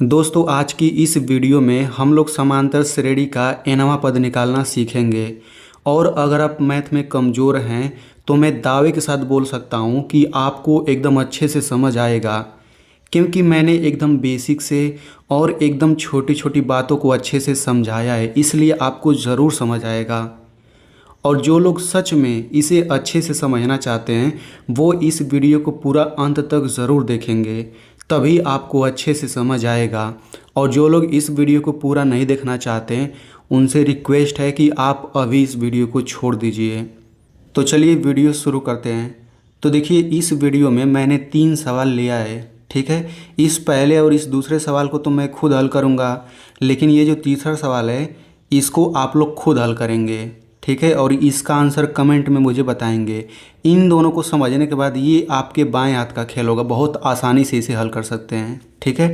दोस्तों आज की इस वीडियो में हम लोग समांतर श्रेणी का nवां पद निकालना सीखेंगे। और अगर आप मैथ में कमज़ोर हैं तो मैं दावे के साथ बोल सकता हूं कि आपको एकदम अच्छे से समझ आएगा, क्योंकि मैंने एकदम बेसिक से और एकदम छोटी छोटी बातों को अच्छे से समझाया है, इसलिए आपको ज़रूर समझ आएगा। और जो लोग सच में इसे अच्छे से समझना चाहते हैं वो इस वीडियो को पूरा अंत तक ज़रूर देखेंगे, तभी आपको अच्छे से समझ आएगा। और जो लोग इस वीडियो को पूरा नहीं देखना चाहते हैं उनसे रिक्वेस्ट है कि आप अभी इस वीडियो को छोड़ दीजिए। तो चलिए वीडियो शुरू करते हैं। तो देखिए इस वीडियो में मैंने 3 सवाल लिया है, ठीक है। इस पहले और इस दूसरे सवाल को तो मैं खुद हल करूँगा, लेकिन ये जो तीसरा सवाल है इसको आप लोग खुद हल करेंगे, ठीक है। और इसका आंसर कमेंट में मुझे बताएंगे। इन दोनों को समझने के बाद ये आपके बाएं हाथ का खेल होगा, बहुत आसानी से इसे हल कर सकते हैं, ठीक है।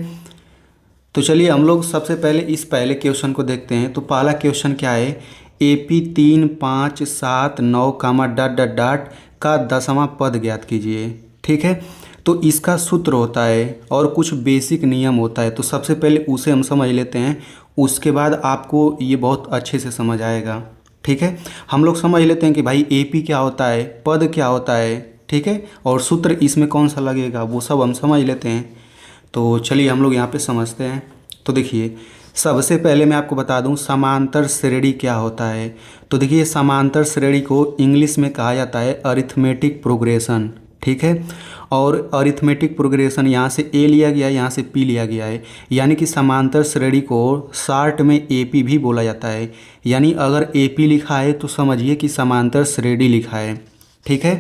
तो चलिए हम लोग सबसे पहले इस पहले क्वेश्चन को देखते हैं। तो पहला क्वेश्चन क्या है, AP 3, 5, 7, 9 कामा डॉट डॉट डॉट का 10वां पद ज्ञात कीजिए, ठीक है। तो इसका सूत्र होता है और कुछ बेसिक नियम होता है, तो सबसे पहले उसे हम समझ लेते हैं, उसके बाद आपको ये बहुत अच्छे से समझ आएगा, ठीक है। हम लोग समझ लेते हैं कि भाई AP क्या होता है, पद क्या होता है, ठीक है, और सूत्र इसमें कौन सा लगेगा वो सब हम समझ लेते हैं। तो चलिए हम लोग यहाँ पे समझते हैं। तो देखिए सबसे पहले मैं आपको बता दूं समांतर श्रेणी क्या होता है। तो देखिए समांतर श्रेणी को इंग्लिश में कहा जाता है अरिथमेटिक प्रोग्रेशन, ठीक है। और अरिथमेटिक प्रोग्रेशन यहाँ से A लिया गया है, यहाँ से P लिया गया है, यानी कि समांतर श्रेणी को शॉर्ट में AP भी बोला जाता है। यानी अगर AP लिखा है तो समझिए कि समांतर श्रेणी लिखा है, ठीक है।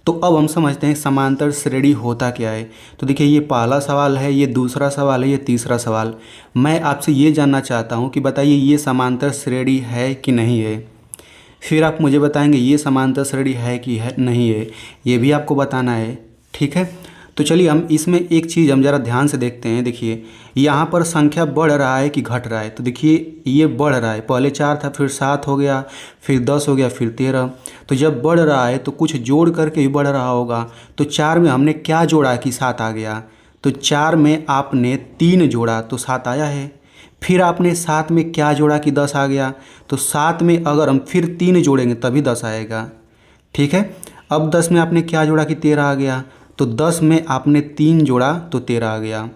तो अब हम समझते हैं समांतर श्रेणी होता क्या है। तो देखिए ये पहला सवाल है, ये दूसरा सवाल है, ये तीसरा सवाल। मैं आपसे ये जानना चाहता हूँ कि बताइए ये समांतर श्रेणी है कि नहीं है। फिर आप मुझे बताएंगे ये समांतर श्रेणी है कि है नहीं है, ये भी आपको बताना है, ठीक है। तो चलिए हम इसमें एक चीज़ हम ज़रा ध्यान से देखते हैं। देखिए यहाँ पर संख्या बढ़ रहा है कि घट रहा है। तो देखिए ये बढ़ रहा है, पहले 4 था, फिर 7 हो गया, फिर 10 हो गया, फिर 13। तो जब बढ़ रहा है तो कुछ जोड़ करके भी बढ़ रहा होगा। तो 4 में हमने क्या जोड़ा कि 7 आ गया। तो 4 में आपने 3 जोड़ा तो 7 आया है। फिर आपने 7 में क्या जोड़ा कि 10 आ गया। तो 7 में अगर हम फिर 3 जोड़ेंगे तभी 10 आएगा, ठीक है। अब 10 में आपने क्या जोड़ा कि 13 आ गया। तो 10 में आपने 3 जोड़ा तो 13 आ गया।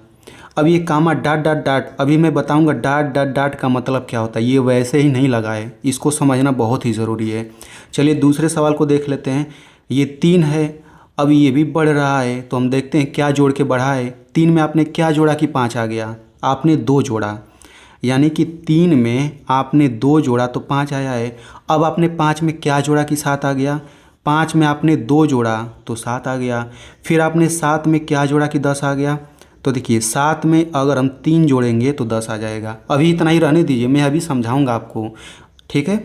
अब ये कामा डॉट डॉट डॉट, अभी मैं बताऊंगा डॉट डॉट डॉट का मतलब क्या होता है, ये वैसे ही नहीं लगा है, इसको समझना बहुत ही ज़रूरी है। चलिए दूसरे सवाल को देख लेते हैं। ये 3 है, अब ये भी बढ़ रहा है, तो हम देखते हैं क्या जोड़ के बढ़ा है। 3 में आपने क्या जोड़ा कि 5 आ गया, आपने 2 जोड़ा, यानी कि 3 में आपने 2 जोड़ा तो 5 आया है। अब आपने 5 में क्या जोड़ा कि 7 आ गया। 5 में आपने 2 जोड़ा तो 7 आ गया। फिर आपने 7 में क्या जोड़ा कि 10 आ गया। तो देखिए 7 में अगर हम 3 जोड़ेंगे तो 10 आ जाएगा। अभी इतना ही रहने दीजिए, मैं अभी समझाऊंगा आपको, ठीक है।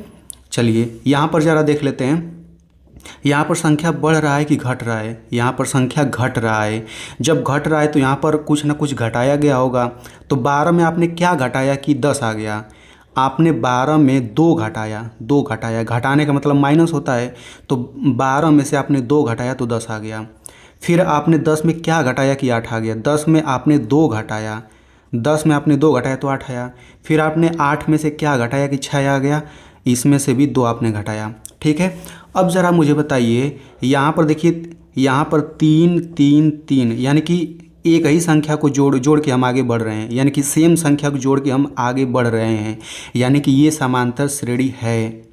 चलिए यहाँ पर ज़रा देख लेते हैं, यहाँ पर संख्या बढ़ रहा है कि घट रहा है। यहाँ पर संख्या घट रहा है। जब घट रहा है तो यहाँ पर कुछ ना कुछ घटाया गया होगा। तो 12 में आपने क्या घटाया कि 10 आ गया। आपने 12 में 2 घटाया, 2 घटाया, घटाने का मतलब माइनस होता है। तो 12 में से आपने 2 घटाया तो 10 आ गया। फिर आपने 10 में क्या घटाया कि 8 आ गया। 10 में आपने 2 घटाया, 10 में आपने 2 घटाया तो 8 आया। फिर आपने 8 में से क्या घटाया कि 6 आ गया, इसमें से भी 2 आपने घटाया, ठीक है। अब ज़रा मुझे बताइए यहाँ पर देखिए, यहाँ पर 3 3 3, यानी कि एक ही संख्या को जोड़ जोड़ के हम आगे बढ़ रहे हैं, यानी कि सेम संख्या को जोड़ के हम आगे बढ़ रहे हैं, यानी कि ये समांतर श्रेणी है,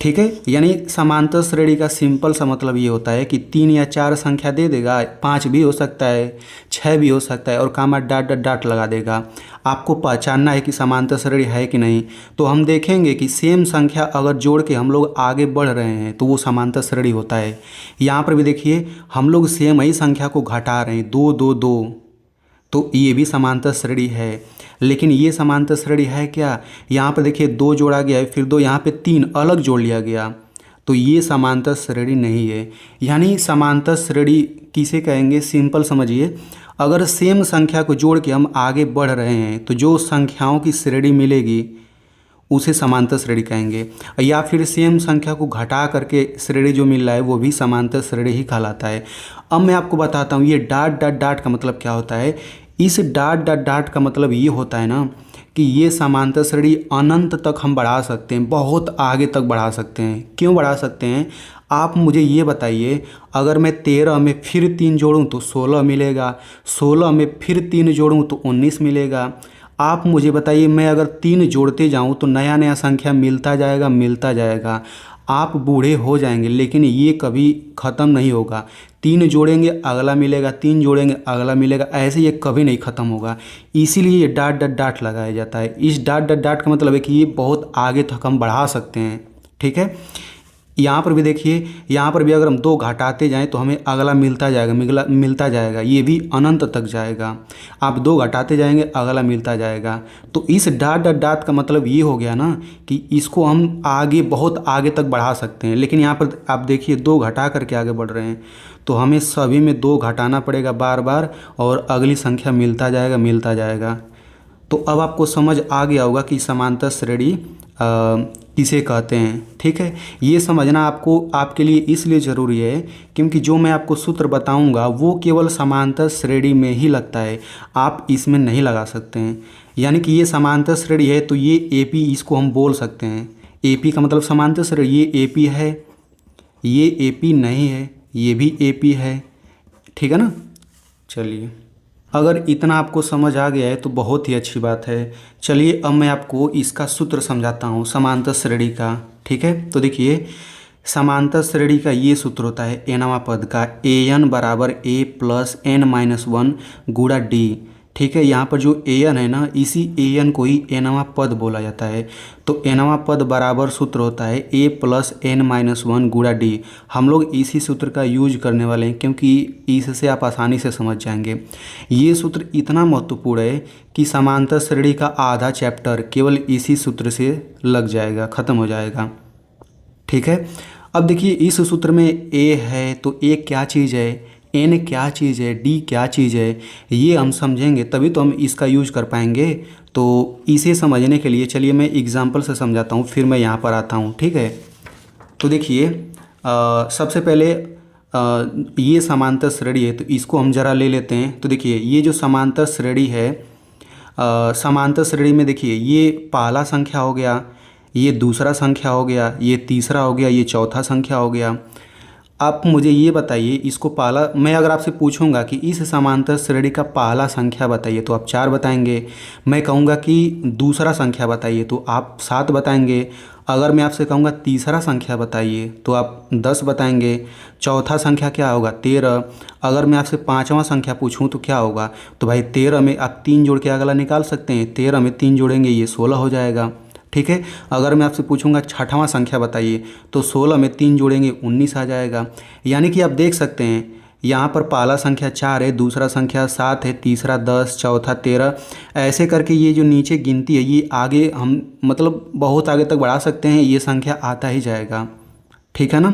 ठीक है। यानी समांतर श्रेणी का सिंपल सा मतलब ये होता है कि 3 या 4 संख्या दे देगा, 5 भी हो सकता है, 6 भी हो सकता है, और कामा डॉट डॉट डॉट लगा देगा। आपको पहचानना है कि समांतर श्रेणी है कि नहीं। तो हम देखेंगे कि सेम संख्या अगर जोड़ के हम लोग आगे बढ़ रहे हैं तो वो समांतर श्रेणी होता है। यहाँ पर भी देखिए हम लोग सेम ही संख्या को घटा रहे हैं, 2 2 2, तो ये भी समांतर श्रेणी है। लेकिन ये समांतर श्रेणी है क्या, यहाँ पर देखिए 2 जोड़ा गया है, फिर 2, यहाँ पे 3 अलग जोड़ लिया गया, तो ये समांतर श्रेणी नहीं है। यानी समांतर श्रेणी किसे कहेंगे, सिंपल समझिए, अगर सेम संख्या को जोड़ के हम आगे बढ़ रहे हैं तो जो संख्याओं की श्रेणी मिलेगी उसे समांतर श्रेणी कहेंगे, या फिर सेम संख्या को घटा करके श्रेणी जो मिल रहा है वो भी समांतर श्रेणी ही कहलाता है। अब मैं आपको बताता हूँ ये डॉट डॉट डॉट का मतलब क्या होता है। इस डॉट डॉट डॉट का मतलब ये होता है ना कि ये समांतर श्रेणी अनंत तक हम बढ़ा सकते हैं, बहुत आगे तक बढ़ा सकते हैं। क्यों बढ़ा सकते हैं आप मुझे ये बताइए। अगर मैं 13 में फिर 3 जोड़ूं तो 16 मिलेगा, 16 में फिर 3 जोड़ूं तो 19 मिलेगा। आप मुझे बताइए, मैं अगर 3 जोड़ते जाऊं तो नया नया संख्या मिलता जाएगा मिलता जाएगा। आप बूढ़े हो जाएंगे लेकिन ये कभी ख़त्म नहीं होगा। 3 जोड़ेंगे अगला मिलेगा, 3 जोड़ेंगे अगला मिलेगा, ऐसे ये कभी नहीं ख़त्म होगा। इसीलिए ये डॉट डॉट डॉट लगाया जाता है। इस डॉट डॉट डॉट का मतलब है कि ये बहुत आगे तक हम बढ़ा सकते हैं। ठीक है, यहाँ पर भी देखिए, यहाँ पर भी अगर हम 2 घटाते जाएं तो हमें अगला मिलता जाएगा, मिलता जाएगा, ये भी अनंत तक जाएगा। आप 2 घटाते जाएंगे अगला मिलता जाएगा। तो इस डॉट डॉट डॉट का मतलब ये हो गया ना कि इसको हम आगे, बहुत आगे तक बढ़ा सकते हैं। लेकिन यहाँ पर आप देखिए 2 घटा करके आगे बढ़ रहे हैं, तो हमें सभी में 2 घटाना पड़ेगा बार बार, और अगली संख्या मिलता जाएगा मिलता जाएगा। तो अब आपको समझ आ गया होगा कि समांतर श्रेणी किसे कहते हैं। ठीक है, ये समझना आपको, आपके लिए इसलिए ज़रूरी है क्योंकि जो मैं आपको सूत्र बताऊंगा वो केवल समांतर श्रेणी में ही लगता है, आप इसमें नहीं लगा सकते हैं। यानी कि ये समांतर श्रेणी है तो ये AP इसको हम बोल सकते हैं। AP का मतलब समांतर श्रेणी, ये AP है, ये AP नहीं है, ये भी AP है। ठीक है ना। चलिए, अगर इतना आपको समझ आ गया है तो बहुत ही अच्छी बात है। चलिए अब मैं आपको इसका सूत्र समझाता हूँ समांतर श्रेणी का। ठीक है, तो देखिए समांतर श्रेणी का ये सूत्र होता है nवां पद का, an बराबर a प्लस n-1 गुणा d। ठीक है, यहाँ पर जो an है ना, इसी an को ही nवां पद बोला जाता है। तो nवां पद बराबर सूत्र होता है a प्लस n-1 गुणा d। हम लोग इसी सूत्र का यूज करने वाले हैं क्योंकि इससे आप आसानी से समझ जाएंगे। ये सूत्र इतना महत्वपूर्ण है कि समांतर श्रेणी का आधा चैप्टर केवल इसी सूत्र से लग जाएगा, ख़त्म हो जाएगा। ठीक है, अब देखिए इस सूत्र में a है तो a क्या चीज़ है, n क्या चीज़ है, d क्या चीज़ है, ये हम समझेंगे तभी तो हम इसका यूज कर पाएंगे। तो इसे समझने के लिए चलिए मैं एग्जांपल से समझाता हूँ, फिर मैं यहाँ पर आता हूँ। ठीक है, तो देखिए सबसे पहले ये समांतर श्रेणी है तो इसको हम ज़रा ले लेते हैं। तो देखिए ये जो समांतर श्रेणी है, समांतर श्रेणी में देखिए ये पहला संख्या हो गया, ये दूसरा संख्या हो गया, ये तीसरा हो गया, ये चौथा संख्या हो गया। आप मुझे ये बताइए, इसको पहला, मैं अगर आपसे पूछूंगा कि इस समांतर श्रेणी का पहला संख्या बताइए तो आप 4 बताएंगे। मैं कहूँगा कि दूसरा संख्या बताइए तो आप 7 बताएंगे। अगर मैं आपसे कहूँगा तीसरा संख्या बताइए तो आप 10 बताएंगे। चौथा संख्या क्या होगा, 13। अगर मैं आपसे 5वां संख्या पूछूं तो क्या होगा, तो भाई 13 में आप 3 जोड़ के अगला निकाल सकते हैं। 13 में 3 जोड़ेंगे ये 16 हो जाएगा। ठीक है, अगर मैं आपसे पूछूंगा 6वां संख्या बताइए तो 16 में 3 जोड़ेंगे 19 आ जाएगा। यानी कि आप देख सकते हैं यहाँ पर पहला संख्या 4 है, दूसरा संख्या 7 है, तीसरा 10, चौथा 13, ऐसे करके ये जो नीचे गिनती है ये आगे हम मतलब बहुत आगे तक बढ़ा सकते हैं, ये संख्या आता ही जाएगा। ठीक है ना।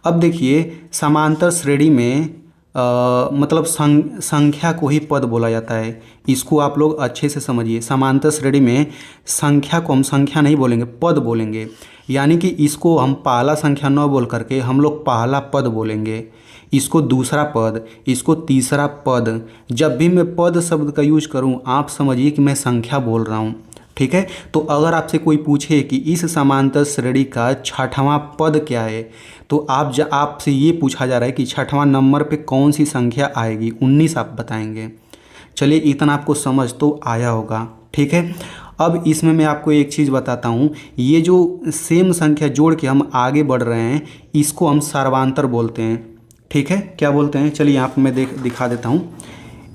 अब देखिए समांतर श्रेणी में मतलब संख्या को ही पद बोला जाता है। इसको आप लोग अच्छे से समझिए। समांतर श्रेणी में संख्या को हम संख्या नहीं बोलेंगे, पद बोलेंगे। यानी कि इसको हम पहला संख्या न बोल करके हम लोग पहला पद बोलेंगे, इसको दूसरा पद, इसको तीसरा पद। जब भी मैं पद शब्द का यूज करूं आप समझिए कि मैं संख्या बोल रहा हूं। ठीक है, तो अगर आपसे कोई पूछे कि इस समांतर श्रेणी का 6वां पद क्या है तो आपसे ये पूछा जा रहा है कि 6वां नंबर पे कौन सी संख्या आएगी, 19 आप बताएंगे। चलिए इतना आपको समझ तो आया होगा। ठीक है, अब इसमें मैं आपको एक चीज़ बताता हूँ, ये जो सेम संख्या जोड़ के हम आगे बढ़ रहे हैं इसको हम सर्वांतर बोलते हैं। ठीक है, क्या बोलते हैं, चलिए यहाँ पर मैं दिखा देता हूँ।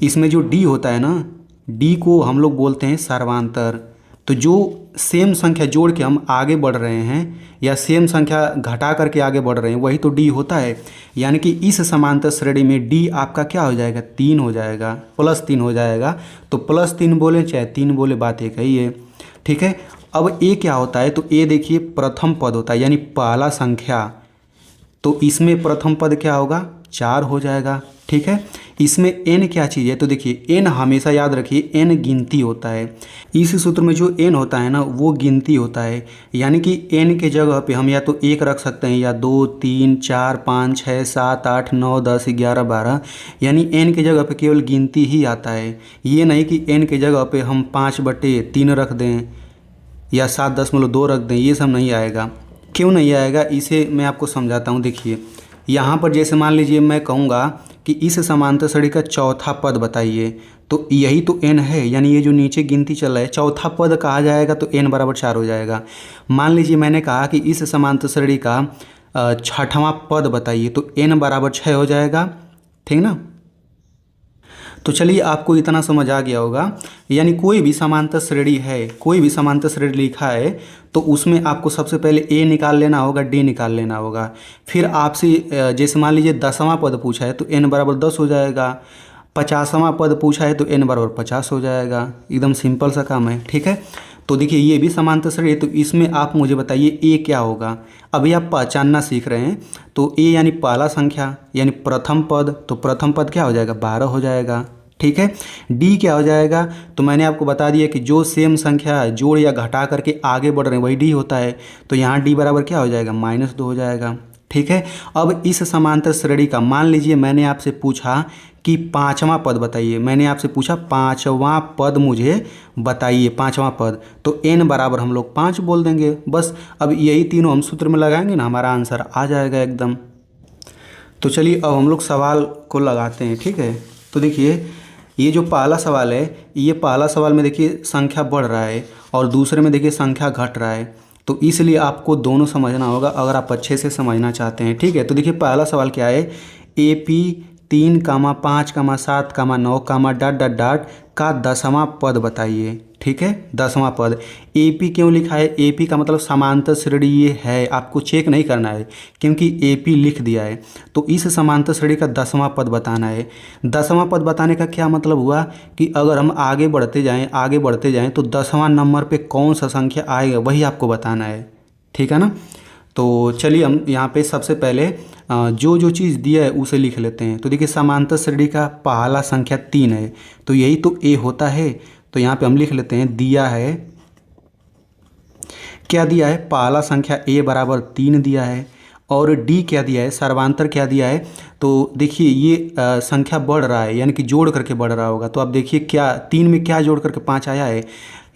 इसमें जो d होता है ना, d को हम लोग बोलते हैं सर्वांतर। तो जो सेम संख्या जोड़ के हम आगे बढ़ रहे हैं या सेम संख्या घटा करके आगे बढ़ रहे हैं वही तो d होता है। यानी कि इस समांतर श्रेणी में d आपका क्या हो जाएगा, 3 हो जाएगा, +3 हो जाएगा। तो +3 बोले चाहे 3 बोले बात एक ही है। ठीक है, अब a क्या होता है, तो a देखिए प्रथम पद होता है यानी पहला संख्या। तो इसमें प्रथम पद क्या होगा, 4 हो जाएगा। ठीक है, इसमें n क्या चीज़ है, तो देखिए n हमेशा याद रखिए n गिनती होता है। इस सूत्र में जो n होता है ना वो गिनती होता है, यानी कि n के जगह पे हम या तो 1 रख सकते हैं या 2 3 4 5 6 7 8 9 10 11 12, यानी n के जगह पे केवल गिनती ही आता है। ये नहीं कि n के जगह पे हम 5/3 रख दें या 7.2 रख दें, ये सब नहीं आएगा। क्यों नहीं आएगा इसे मैं आपको समझाता हूँ। देखिए यहाँ पर जैसे मान लीजिए मैं कहूँगा कि इस समांतर श्रेणी का चौथा पद बताइए, तो यही तो n है, यानी ये जो नीचे गिनती चल रहा है चौथा पद कहा जाएगा तो n बराबर 4 हो जाएगा। मान लीजिए मैंने कहा कि इस समांतर श्रेणी का छठवां पद बताइए, तो n बराबर 6 हो जाएगा, ठीक ना। तो चलिए आपको इतना समझ आ गया होगा, यानी कोई भी समांतर श्रेणी है, कोई भी समांतर श्रेणी लिखा है तो उसमें आपको सबसे पहले a निकाल लेना होगा, d निकाल लेना होगा। फिर आपसे जैसे मान लीजिए 10वां पद पूछा है तो n बराबर 10 हो जाएगा, 50वां पद पूछा है तो n बराबर 50 हो जाएगा। एकदम सिंपल सा काम है, ठीक है। तो देखिए ये भी समांतर श्रेणी है, तो इसमें आप मुझे बताइए a क्या होगा। अभी आप पहचानना सीख रहे हैं, तो a यानी पहला संख्या यानी प्रथम पद, तो प्रथम पद क्या हो जाएगा 12 हो जाएगा, ठीक है। डी क्या हो जाएगा, तो मैंने आपको बता दिया कि जो सेम संख्या जोड़ या घटा करके आगे बढ़ रहे हैं वही डी होता है, तो यहाँ डी बराबर क्या हो जाएगा -2 हो जाएगा, ठीक है। अब इस समांतर श्रेणी का मान लीजिए मैंने आपसे पूछा कि 5वां पद बताइए, मैंने आपसे पूछा 5वां पद मुझे बताइए, 5वां पद, तो n बराबर हम लोग 5 बोल देंगे बस। अब यही तीनों हम सूत्र में लगाएंगे ना, हमारा आंसर आ जाएगा एकदम। तो चलिए अब हम लोग सवाल को लगाते हैं, ठीक है। तो देखिए ये जो पहला सवाल है, ये पहला सवाल में देखिए संख्या बढ़ रहा है और दूसरे में देखिए संख्या घट रहा है, तो इसलिए आपको दोनों समझना होगा अगर आप अच्छे से समझना चाहते हैं, ठीक है। तो देखिए पहला सवाल क्या है, AP 3, 5, 7, 9, डॉट डॉट डॉट का 10वां पद बताइए, ठीक है। 10वां पद AP क्यों लिखा है, AP का मतलब समांतर श्रेणी ये है, आपको चेक नहीं करना है क्योंकि AP लिख दिया है। तो इस समांतर श्रेणी का 10वां पद बताना है। 10वां पद बताने का क्या मतलब हुआ कि अगर हम आगे बढ़ते जाएं तो 10वां नंबर पे कौन सा संख्या आएगा वही आपको बताना है, ठीक है ना। तो चलिए हम यहाँ पे सबसे पहले जो जो चीज़ दिया है उसे लिख लेते हैं। तो देखिए समांतर श्रेणी का पहला संख्या 3 है, तो यही तो a होता है, तो यहाँ पे हम लिख लेते हैं दिया है, क्या दिया है, पहला संख्या a बराबर 3 दिया है, और d क्या दिया है, सर्वांतर क्या दिया है। तो देखिए ये संख्या बढ़ रहा है यानी कि जोड़ करके बढ़ रहा होगा, तो अब देखिए क्या 3 में क्या जोड़ करके 5 आया है,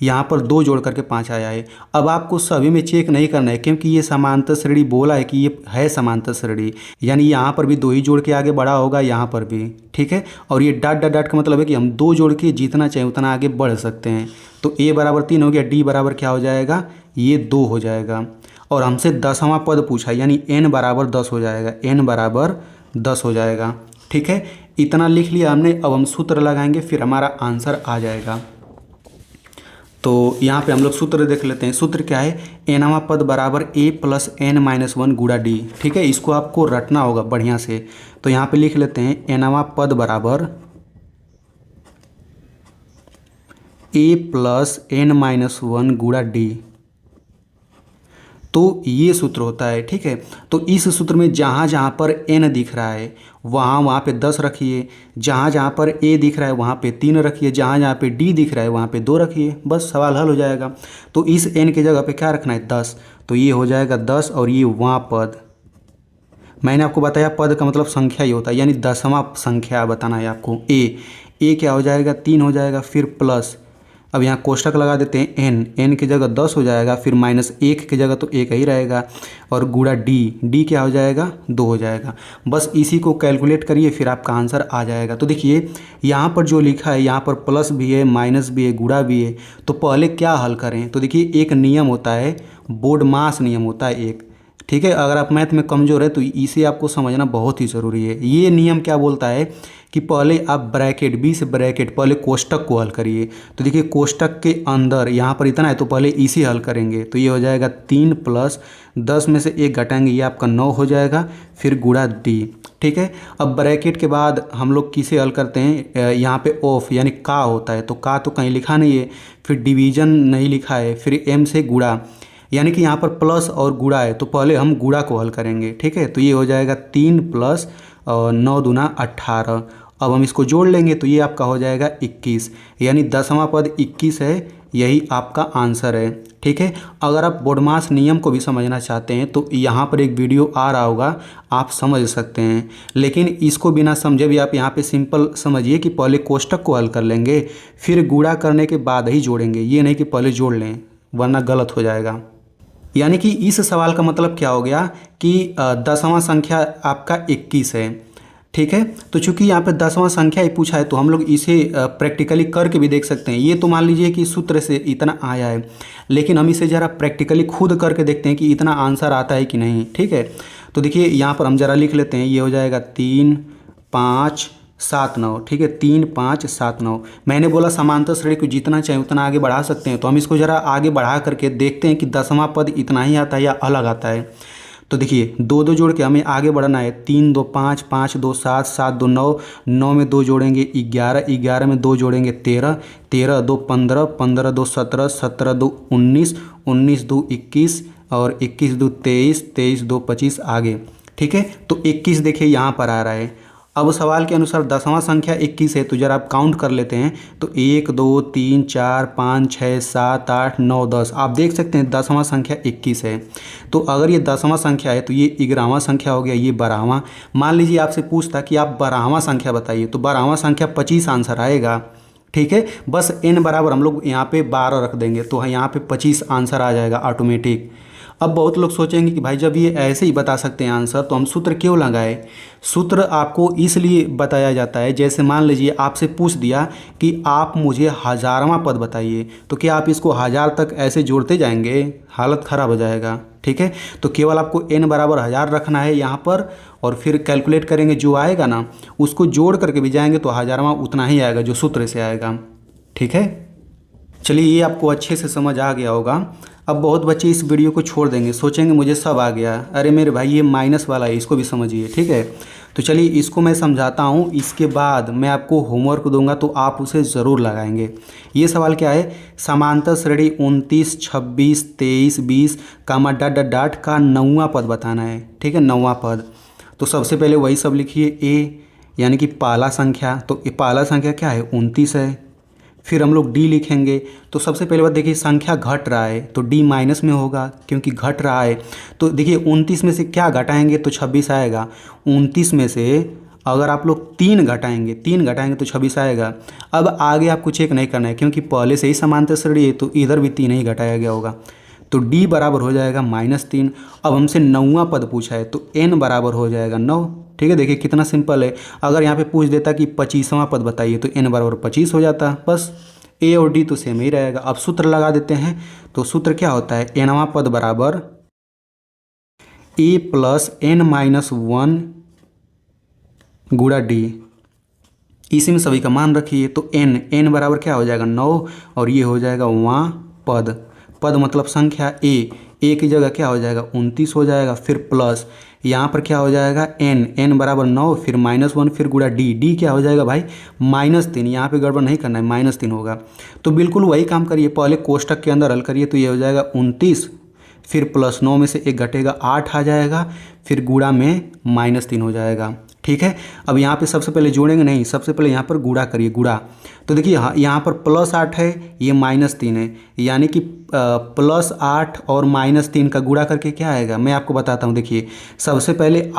यहाँ पर 2 जोड़ करके 5 आया है। अब आपको सभी में चेक नहीं करना है क्योंकि ये समांतर श्रेणी बोला है कि ये है समांतर श्रेणी, यानी यहाँ पर भी 2 ही जोड़ के आगे बढ़ा होगा, यहाँ पर भी, ठीक है। और ये डॉट डॉट डॉट का मतलब है कि हम 2 जोड़ के जितना चाहे उतना आगे बढ़ सकते हैं। तो a बराबर 3 हो गया, d बराबर क्या हो जाएगा, ये 2 हो जाएगा, और हमसे 10वां पद पूछा यानी n बराबर 10 हो जाएगा, n बराबर 10 हो जाएगा, ठीक है। इतना लिख लिया हमने, अब हम सूत्र लगाएंगे फिर हमारा आंसर आ जाएगा। तो यहाँ पे हम लोग सूत्र देख लेते हैं। सूत्र क्या है, nवां पद बराबर a + n-1 गुणा d, ठीक है। इसको आपको रटना होगा बढ़िया से। तो यहाँ पे लिख लेते हैं nवां पद बराबर a + n-1 गुणा d, तो ये सूत्र होता है, ठीक है। तो इस सूत्र में जहाँ जहाँ पर n दिख रहा है वहाँ पे 10 रखिए, जहाँ जहाँ पर a दिख रहा है वहाँ पे 3 रखिए, जहाँ जहाँ पे d दिख रहा है वहाँ पे 2 रखिए, बस सवाल हल हो जाएगा। तो इस n की जगह पे क्या रखना है, 10, तो ये हो जाएगा 10, और ये वहाँ पद, मैंने आपको बताया पद का मतलब संख्या ही होता है, यानी 10वां संख्या बताना है आपको। a क्या हो जाएगा, 3 हो जाएगा, फिर प्लस, अब यहाँ कोष्टक लगा देते हैं, n की जगह 10 हो जाएगा, फिर -1 की जगह तो 1 ही रहेगा, और गुणा d क्या हो जाएगा, 2 हो जाएगा। बस इसी को कैलकुलेट करिए फिर आपका आंसर आ जाएगा। तो देखिए यहाँ पर जो लिखा है, यहाँ पर प्लस भी है, माइनस भी है, गुणा भी है, तो पहले क्या हल करें। तो देखिए एक नियम होता है, बोर्ड मास नियम होता है एक, ठीक है। अगर आप मैथ में कमज़ोर है तो इसे आपको समझना बहुत ही ज़रूरी है। ये नियम क्या बोलता है कि पहले आप ब्रैकेट, 20 ब्रैकेट, पहले कोष्टक को हल करिए। तो देखिए कोष्टक के अंदर यहाँ पर इतना है तो पहले इसे हल करेंगे, तो ये हो जाएगा 3 + 10 में से 1 घटाएंगे, ये आपका 9 हो जाएगा, फिर गुणा d, ठीक है। अब ब्रैकेट के बाद हम लोग किसे हल करते हैं, यहाँ पे ऑफ यानी का होता है, तो का तो कहीं लिखा नहीं है, फिर डिवीजन नहीं लिखा है, फिर m से गुणा, यानी कि यहाँ पर प्लस और गुणा है, तो पहले हम गुणा को हल करेंगे, ठीक है। तो ये हो जाएगा 3 + 9 दूना 18, अब हम इसको जोड़ लेंगे तो ये आपका हो जाएगा 21, यानी 10वां पद 21 है, यही आपका आंसर है। ठीक है, अगर आप बोडमास नियम को भी समझना चाहते हैं तो यहाँ पर एक वीडियो आ रहा होगा, आप समझ सकते हैं। लेकिन इसको बिना समझे भी आप यहाँ पे सिंपल समझिए कि पहले कोष्टक को हल कर लेंगे, फिर गुणा करने के बाद ही जोड़ेंगे, ये नहीं कि पहले जोड़ लें, वरना गलत हो जाएगा। यानी कि इस सवाल का मतलब क्या हो गया कि 10वां संख्या आपका 21 है। ठीक है, तो चूंकि यहाँ पे 10वां संख्या ही पूछा है तो हम लोग इसे प्रैक्टिकली करके भी देख सकते हैं। ये तो मान लीजिए कि सूत्र से इतना आया है, लेकिन हम इसे ज़रा प्रैक्टिकली खुद करके देखते हैं कि इतना आंसर आता है कि नहीं। ठीक है, तो देखिए यहाँ पर हम ज़रा लिख लेते हैं, ये हो जाएगा 3 5 7 9। ठीक है, 3 5 7 9। मैंने बोला समांतर श्रेणी को जितना चाहे उतना आगे बढ़ा सकते हैं, तो हम इसको ज़रा आगे बढ़ा करके देखते हैं कि 10वां पद इतना ही आता है या अलग आता है। तो देखिए 2 2 जोड़ के हमें आगे बढ़ना है। 3 2 5, 5 2 7, 7 2 9, 9 में 2 जोड़ेंगे 11, 11 में 2 जोड़ेंगे 13, 13 2 15, 15 2 17, 17 2 19, 19 2 21 और 21 2 23, 23 2 25 आगे। ठीक है, तो 21 देखिए यहाँ पर आ रहा है। अब सवाल के अनुसार 10वां संख्या 21 है, तो जरा आप काउंट कर लेते हैं। तो 1 2 3 4 5 6 7 8 9 10, आप देख सकते हैं 10वां संख्या 21 है। तो अगर ये 10वां संख्या है तो ये 11वां संख्या हो गया, ये 12वां। मान लीजिए आपसे पूछता कि आप 12वां संख्या बताइए, तो 12वां संख्या 25 आंसर आएगा। ठीक है, बस n बराबर हम लोग यहाँ पे 12 रख देंगे तो यहाँ पे 25 आंसर आ जाएगा ऑटोमेटिक। अब बहुत लोग सोचेंगे कि भाई जब ये ऐसे ही बता सकते हैं आंसर तो हम सूत्र क्यों लगाए। सूत्र आपको इसलिए बताया जाता है, जैसे मान लीजिए आपसे पूछ दिया कि आप मुझे 1000वां पद बताइए, तो क्या आप इसको 1000 तक ऐसे जोड़ते जाएंगे, हालत ख़राब हो जाएगा। ठीक है, तो केवल आपको n बराबर 1000 रखना है यहाँ पर, और फिर कैलकुलेट करेंगे, जो आएगा ना उसको जोड़ करके भी जाएंगे तो 1000वां उतना ही आएगा जो सूत्र से आएगा। ठीक है, चलिए ये आपको अच्छे से समझ आ गया होगा। अब बहुत बच्चे इस वीडियो को छोड़ देंगे, सोचेंगे मुझे सब आ गया। अरे मेरे भाई ये माइनस वाला है, इसको भी समझिए। ठीक है, तो चलिए इसको मैं समझाता हूँ, इसके बाद मैं आपको होमवर्क दूंगा तो आप उसे ज़रूर लगाएंगे। ये सवाल क्या है, समांतर श्रेणी 29 26 23 20 कामा डॉट डॉट डॉट का 9वां पद बताना है। ठीक है, 9वां पद। तो सबसे पहले वही सब लिखिए, ए यानी कि पहला संख्या, तो पहला संख्या क्या है 29 है। फिर हम लोग डी लिखेंगे, तो सबसे पहले बात देखिए संख्या घट रहा है तो डी माइनस में होगा क्योंकि घट रहा है। तो देखिए 29 में से क्या घटाएंगे तो 26 आएगा। 29 में से अगर आप लोग 3 घटाएंगे तो 26 आएगा। अब आगे आपको चेक नहीं करना है क्योंकि पहले से ही समांतर श्रेणी है तो इधर भी 3 ही घटाया गया होगा, तो डी बराबर हो जाएगा -3। अब हमसे 9वां पद पूछा है तो n बराबर हो जाएगा 9। ठीक है, देखिए कितना सिंपल है। अगर यहाँ पे पूछ देता कि 25वां पद बताइए तो n बराबर 25 हो जाता, बस a और d तो सेम ही रहेगा। अब सूत्र लगा देते हैं, तो सूत्र क्या होता है, nवां पद बराबर a प्लस n-1 गुणा d। इसी में सभी का मान रखिए, तो n बराबर क्या हो जाएगा 9 और ये हो जाएगा वां पद। पद मतलब संख्या a की जगह क्या हो जाएगा 29 हो जाएगा, फिर प्लस यहाँ पर क्या हो जाएगा n बराबर 9, फिर -1, फिर गुणा d क्या हो जाएगा भाई -3। यहाँ पे गड़बड़ नहीं करना है, -3 होगा। तो बिल्कुल वही काम करिए, पहले कोष्टक के अंदर हल करिए, तो ये हो जाएगा 29, फिर प्लस 9 में से 1 घटेगा 8 आ जाएगा, फिर गुणा में -3 हो जाएगा। ठीक है, अब यहाँ पे सबसे पहले जोड़ेंगे नहीं, सबसे पहले यहाँ पर गुणा करिए, गुणा। तो देखिए यहाँ पर +8 है, ये -3 है, यानी कि +8 और -3 का गुणा करके क्या आएगा मैं आपको बताता हूँ। देखिए सबसे पहले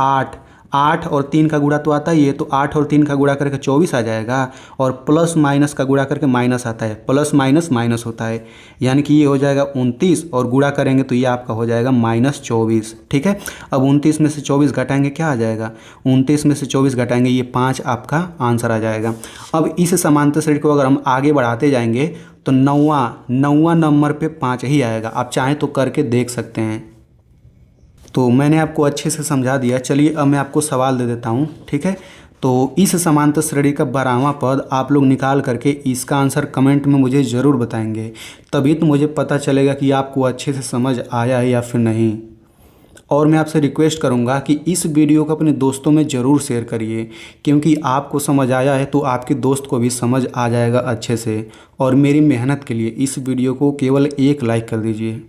8 और 3 का गुणा तो आता ही है, तो 8 और 3 का गुणा करके 24 आ जाएगा, और प्लस माइनस का गुणा करके माइनस आता है, प्लस माइनस माइनस होता है, यानी कि ये हो जाएगा 29 और गुणा करेंगे तो ये आपका हो जाएगा -24। ठीक है, अब 29 में से 24 घटाएंगे क्या आ जाएगा, 29 में से 24 घटाएंगे ये 5 आपका आंसर आ जाएगा। अब इस समांतर श्रेणी को अगर हम आगे बढ़ाते जाएंगे तो नौवां नंबर पे 5 ही आएगा। आप चाहें तो करके देख सकते हैं। तो मैंने आपको अच्छे से समझा दिया। चलिए अब मैं आपको सवाल दे देता हूँ। ठीक है, तो इस समांतर श्रेणी का 12वां पद आप लोग निकाल करके इसका आंसर कमेंट में मुझे ज़रूर बताएंगे, तभी तो मुझे पता चलेगा कि आपको अच्छे से समझ आया है या फिर नहीं। और मैं आपसे रिक्वेस्ट करूंगा कि इस वीडियो को अपने दोस्तों में ज़रूर शेयर करिए, क्योंकि आपको समझ आया है तो आपके दोस्त को भी समझ आ जाएगा अच्छे से। और मेरी मेहनत के लिए इस वीडियो को केवल 1 लाइक कर दीजिए।